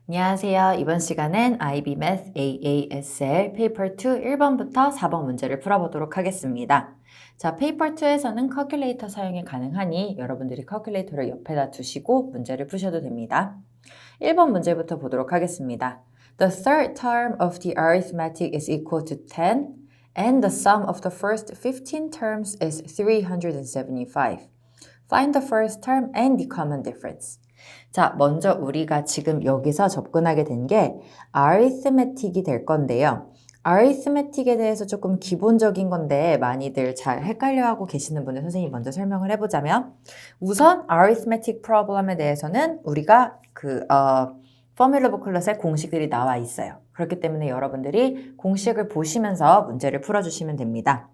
안녕하세요. 이번 시간은 IB Math AASL Paper 2 1번부터 4번 문제를 풀어보도록 하겠습니다. 자, Paper 2에서는 calculator 사용이 가능하니 여러분들이 calculator를 옆에다 두시고 문제를 푸셔도 됩니다. 1번 문제부터 보도록 하겠습니다. The third term of the arithmetic is equal to 10 and the sum of the first 15 terms is 375. Find the first term and the common difference. 자, 먼저 우리가 지금 여기서 접근하게 된 게 arithmetic이 될 건데요. arithmetic에 대해서 조금 기본적인 건데 많이들 잘 헷갈려하고 계시는 분들 선생님이 먼저 설명을 해보자면 우선 arithmetic problem에 대해서는 우리가 포뮬러 부클렛에 공식들이 나와 있어요. 그렇기 때문에 여러분들이 공식을 보시면서 문제를 풀어주시면 됩니다.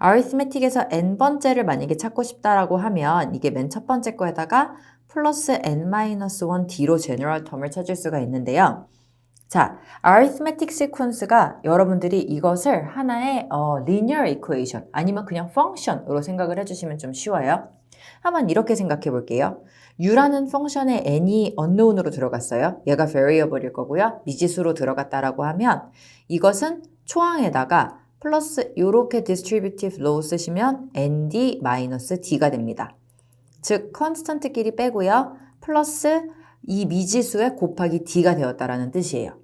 arithmetic에서 n번째를 만약에 찾고 싶다라고 하면 이게 맨 첫 번째 거에다가 플러스 n-1d로 제너럴 텀을 찾을 수가 있는데요. 자, arithmetic sequence가 여러분들이 이것을 하나의 linear equation 아니면 그냥 function으로 생각을 해주시면 좀 쉬워요. 한번 이렇게 생각해 볼게요. u라는 펑션에 n이 unknown으로 들어갔어요. 얘가 variable일 거고요. 미지수로 들어갔다라고 하면 이것은 초항에다가 플러스 이렇게 distributive row 쓰시면 nd-d가 됩니다. 즉 constant끼리 빼고요. 플러스 이 미지수에 곱하기 d가 되었다라는 뜻이에요.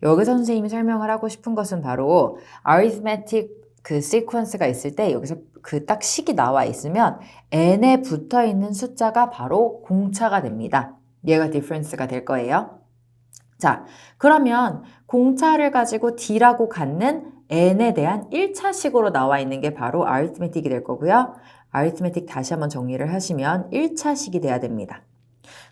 여기서 선생님이 설명을 하고 싶은 것은 바로 arithmetic 그 sequence가 있을 때 여기서 그 딱 식이 나와 있으면 n에 붙어 있는 숫자가 바로 공차가 됩니다. 얘가 difference가 될 거예요. 자, 그러면 공차를 가지고 d라고 갖는 n에 대한 1차식으로 나와 있는 게 바로 arithmetic이 될 거고요. arithmetic 다시 한번 정리를 하시면 1차식이 돼야 됩니다.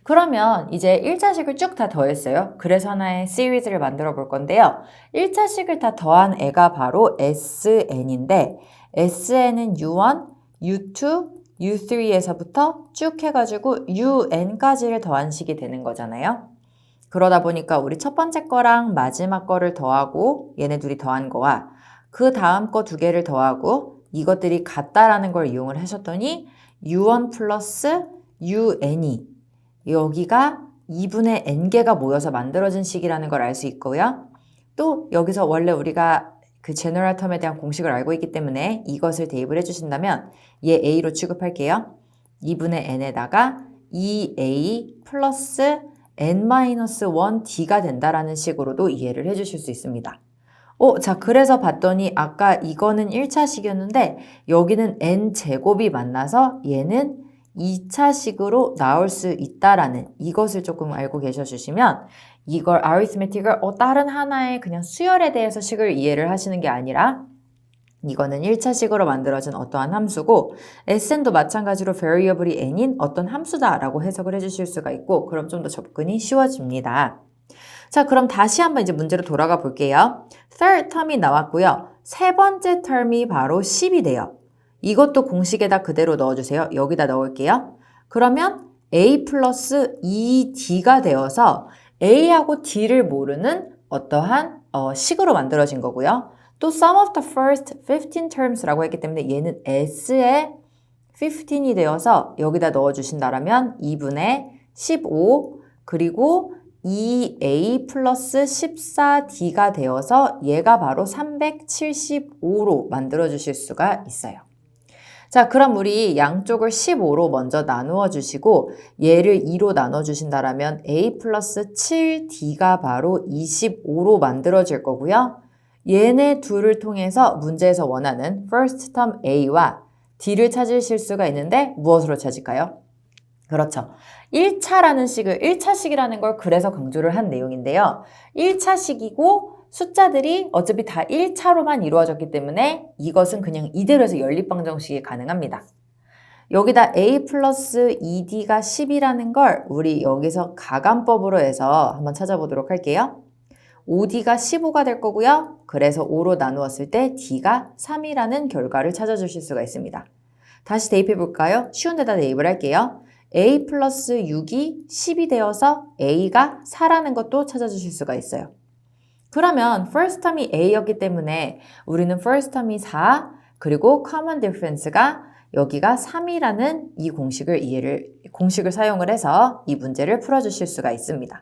그러면 이제 1차식을 쭉 다 더했어요. 그래서 하나의 시리즈를 만들어 볼 건데요. 1차식을 다 더한 애가 바로 SN인데 SN은 U1, U2, U3에서부터 쭉 해가지고 UN까지를 더한 식이 되는 거잖아요. 그러다 보니까 우리 첫 번째 거랑 마지막 거를 더하고 얘네 둘이 더한 거와 그 다음 거 두 개를 더하고 이것들이 같다라는 걸 이용을 하셨더니 U1 플러스 UN이 여기가 2분의 n개가 모여서 만들어진 식이라는 걸 알 수 있고요. 또 여기서 원래 우리가 그 제너럴 텀에 대한 공식을 알고 있기 때문에 이것을 대입을 해주신다면 얘 a로 취급할게요. 2분의 n에다가 2a 플러스 n-1d가 된다라는 식으로도 이해를 해주실 수 있습니다. 자, 그래서 봤더니 아까 이거는 1차식이었는데 여기는 n제곱이 만나서 얘는 2차식으로 나올 수 있다라는 이것을 조금 알고 계셔주시면 이걸 arithmetic을 다른 하나의 그냥 수열에 대해서 식을 이해를 하시는 게 아니라 이거는 1차식으로 만들어진 어떠한 함수고 SN도 마찬가지로 variable이 n인 어떤 함수다라고 해석을 해주실 수가 있고 그럼 좀 더 접근이 쉬워집니다. 자, 그럼 다시 한번 이제 문제로 돌아가 볼게요. third term이 나왔고요. 세 번째 term이 바로 10이 돼요. 이것도 공식에다 그대로 넣어주세요. 여기다 넣을게요. 그러면 a 플러스 2d가 되어서 a하고 d를 모르는 어떠한 식으로 만들어진 거고요. 또 sum of the first 15 terms라고 했기 때문에 얘는 s의 15이 되어서 여기다 넣어주신다면 2분의 15 그리고 2a 플러스 14d가 되어서 얘가 바로 375로 만들어 주실 수가 있어요. 자, 그럼 우리 양쪽을 15로 먼저 나누어 주시고 얘를 2로 나눠 주신다면 a 플러스 7d가 바로 25로 만들어질 거고요. 얘네 둘을 통해서 문제에서 원하는 first term a와 d를 찾으실 수가 있는데 무엇으로 찾을까요? 그렇죠. 1차라는 식을 1차식이라는 걸 그래서 강조를 한 내용인데요. 1차식이고 숫자들이 어차피 다 1차로만 이루어졌기 때문에 이것은 그냥 이대로 해서 연립방정식이 가능합니다. 여기다 a 플러스 2d가 10이라는 걸 우리 여기서 가감법으로 해서 한번 찾아보도록 할게요. 5d가 15가 될 거고요. 그래서 5로 나누었을 때 d가 3이라는 결과를 찾아주실 수가 있습니다. 다시 대입해 볼까요? 쉬운 데다 대입을 할게요. a 플러스 6이 10이 되어서 a가 4라는 것도 찾아주실 수가 있어요. 그러면 first term이 a였기 때문에 우리는 first term이 4 그리고 common difference가 여기가 3이라는 이 공식을 사용을 해서 이 문제를 풀어주실 수가 있습니다.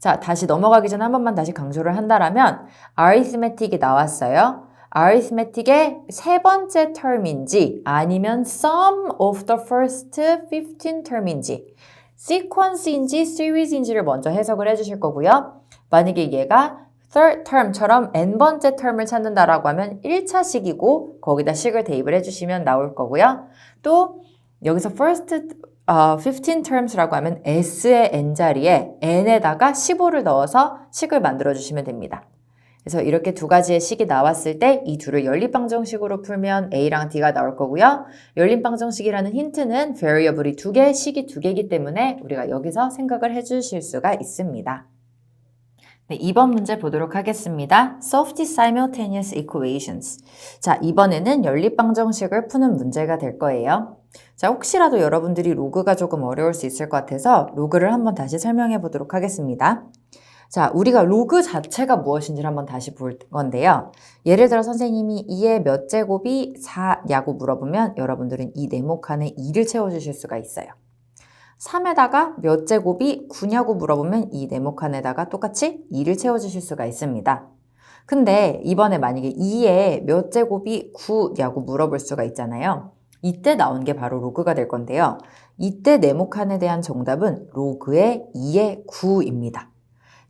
자, 다시 넘어가기 전에 한 번만 다시 강조를 한다라면 arithmetic이 나왔어요. arithmetic의 세 번째 term인지 아니면 sum of the first 15 term인지 sequence인지 series인지를 먼저 해석을 해주실 거고요. 만약에 얘가 third term처럼 n번째 term을 찾는다라고 하면 1차식이고 거기다 식을 대입을 해주시면 나올 거고요. 또 여기서 first 15 terms라고 하면 s의 n자리에 n에다가 15를 넣어서 식을 만들어 주시면 됩니다. 그래서 이렇게 두 가지의 식이 나왔을 때 이 둘을 연립방정식으로 풀면 A랑 D가 나올 거고요. 연립방정식이라는 힌트는 variable이 두 개, 식이 두 개이기 때문에 우리가 여기서 생각을 해주실 수가 있습니다. 네, 2번 문제 보도록 하겠습니다. Solve the simultaneous equations. 자, 이번에는 연립방정식을 푸는 문제가 될 거예요. 자, 혹시라도 여러분들이 로그가 조금 어려울 수 있을 것 같아서 로그를 한번 다시 설명해 보도록 하겠습니다. 자, 우리가 로그 자체가 무엇인지를 한번 다시 볼 건데요. 예를 들어 선생님이 2의 몇 제곱이 4냐고 물어보면 여러분들은 이 네모 칸에 2를 채워주실 수가 있어요. 3에다가 몇 제곱이 9냐고 물어보면 이 네모 칸에다가 똑같이 2를 채워주실 수가 있습니다. 근데 이번에 만약에 2의 몇 제곱이 9냐고 물어볼 수가 있잖아요. 이때 나온 게 바로 로그가 될 건데요. 이때 네모 칸에 대한 정답은 로그의 2의 9입니다.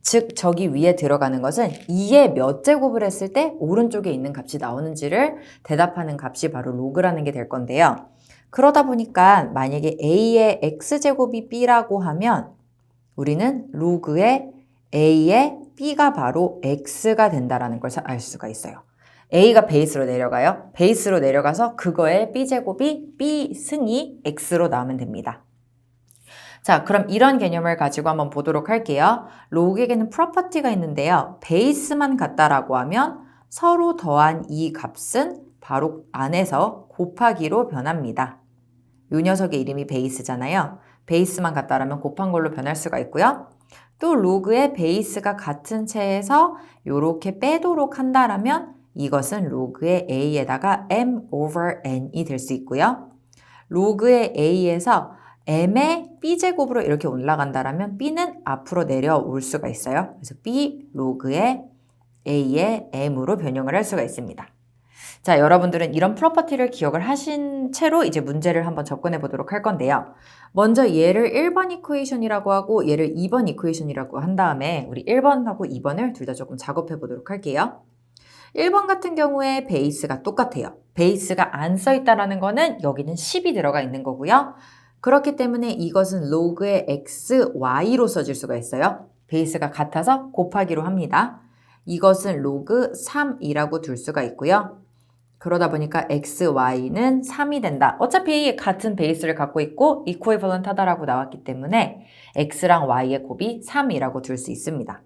즉 저기 위에 들어가는 것은 2의 몇 제곱을 했을 때 오른쪽에 있는 값이 나오는지를 대답하는 값이 바로 로그라는 게 될 건데요. 그러다 보니까 만약에 a의 x제곱이 b라고 하면 우리는 로그의 a의 b가 바로 x가 된다는 걸 알 수가 있어요. a가 베이스로 내려가요. 베이스로 내려가서 그거의 b제곱이 b 승이 x로 나오면 됩니다. 자, 그럼 이런 개념을 가지고 한번 보도록 할게요. 로그에게는 프로퍼티가 있는데요. 베이스만 같다라고 하면 서로 더한 이 값은 바로 안에서 곱하기로 변합니다. 이 녀석의 이름이 베이스잖아요. 베이스만 같다라면 곱한 걸로 변할 수가 있고요. 또 로그의 베이스가 같은 채에서 이렇게 빼도록 한다라면 이것은 로그의 a에다가 m over n이 될 수 있고요. 로그의 a에서 m의 b제곱으로 이렇게 올라간다라면 b는 앞으로 내려올 수가 있어요. 그래서 b 로그의 a의 m으로 변형을 할 수가 있습니다. 자, 여러분들은 이런 프로퍼티를 기억을 하신 채로 이제 문제를 한번 접근해 보도록 할 건데요. 먼저 얘를 1번 이퀘이션이라고 하고 얘를 2번 이퀘이션이라고 한 다음에 우리 1번하고 2번을 둘 다 조금 작업해 보도록 할게요. 1번 같은 경우에 베이스가 똑같아요. 베이스가 안 써 있다라는 거는 여기는 10이 들어가 있는 거고요. 그렇기 때문에 이것은 로그의 x, y로 써질 수가 있어요. 베이스가 같아서 곱하기로 합니다. 이것은 로그 3이라고 둘 수가 있고요. 그러다 보니까 x, y는 3이 된다. 어차피 같은 베이스를 갖고 있고 equivalent 하다라고 나왔기 때문에 x랑 y의 곱이 3이라고 둘 수 있습니다.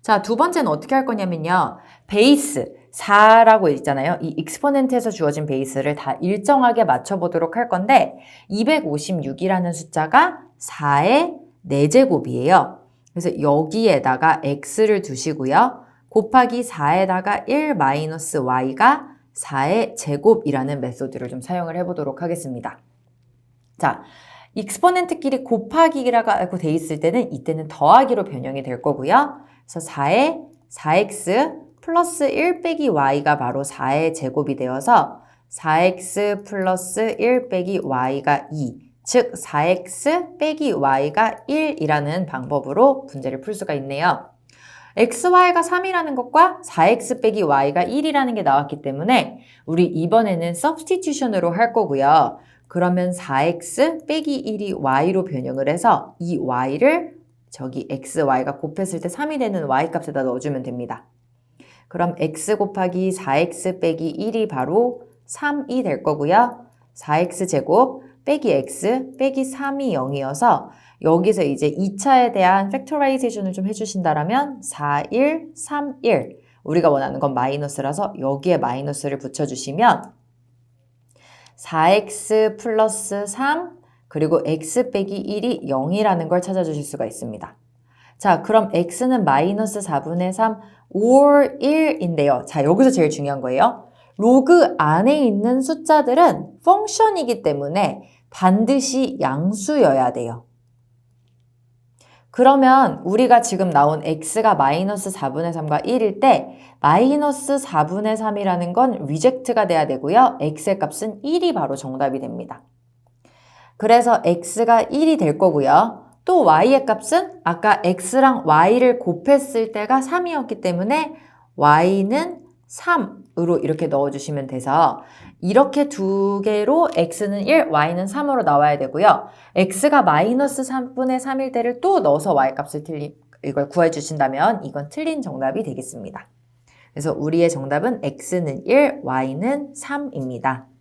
자, 두 번째는 어떻게 할 거냐면요. 베이스 4라고 있잖아요. 이 익스포넨트에서 주어진 베이스를 다 일정하게 맞춰보도록 할 건데 256이라는 숫자가 4의 4제곱이에요. 그래서 여기에다가 x를 두시고요. 곱하기 4에다가 1 마이너스 y가 4의 제곱이라는 메소드를 좀 사용을 해보도록 하겠습니다. 자, 익스포넨트끼리 곱하기라고 돼 있을 때는 이때는 더하기로 변형이 될 거고요. 그래서 4의 4x 플러스 1 빼기 y가 바로 4의 제곱이 되어서 4x 플러스 1 빼기 y가 2, 즉 4x 빼기 y가 1이라는 방법으로 문제를 풀 수가 있네요. xy가 3이라는 것과 4x 빼기 y가 1이라는 게 나왔기 때문에 우리 이번에는 substitution으로 할 거고요. 그러면 4x 빼기 1이 y로 변형을 해서 이 y를 저기 x, y가 곱했을 때 3이 되는 y값에다 넣어주면 됩니다. 그럼 x 곱하기 4x 빼기 1이 바로 3이 될 거고요. 4x 제곱 빼기 x 빼기 3이 0이어서 여기서 이제 2차에 대한 팩토라이제이션을 좀 해주신다라면 4, 1, 3, 1 우리가 원하는 건 마이너스라서 여기에 마이너스를 붙여주시면 4x 플러스 3 그리고 x 빼기 1이 0이라는 걸 찾아주실 수가 있습니다. 자, 그럼 x는 마이너스 4분의 3 or 1인데요. 자, 여기서 제일 중요한 거예요. 로그 안에 있는 숫자들은 펑션이기 때문에 반드시 양수여야 돼요. 그러면 우리가 지금 나온 x가 마이너스 4분의 3과 1일 때 마이너스 4분의 3이라는 건 리젝트가 돼야 되고요. x의 값은 1이 바로 정답이 됩니다. 그래서 x가 1이 될 거고요. 또 y의 값은 아까 x랑 y를 곱했을 때가 3이었기 때문에 y는 3으로 이렇게 넣어주시면 돼서 이렇게 두 개로 x는 1, y는 3으로 나와야 되고요. x가 마이너스 3분의 3일 때를 또 넣어서 y값을 이걸 구해주신다면 이건 틀린 정답이 되겠습니다. 그래서 우리의 정답은 x는 1, y는 3입니다.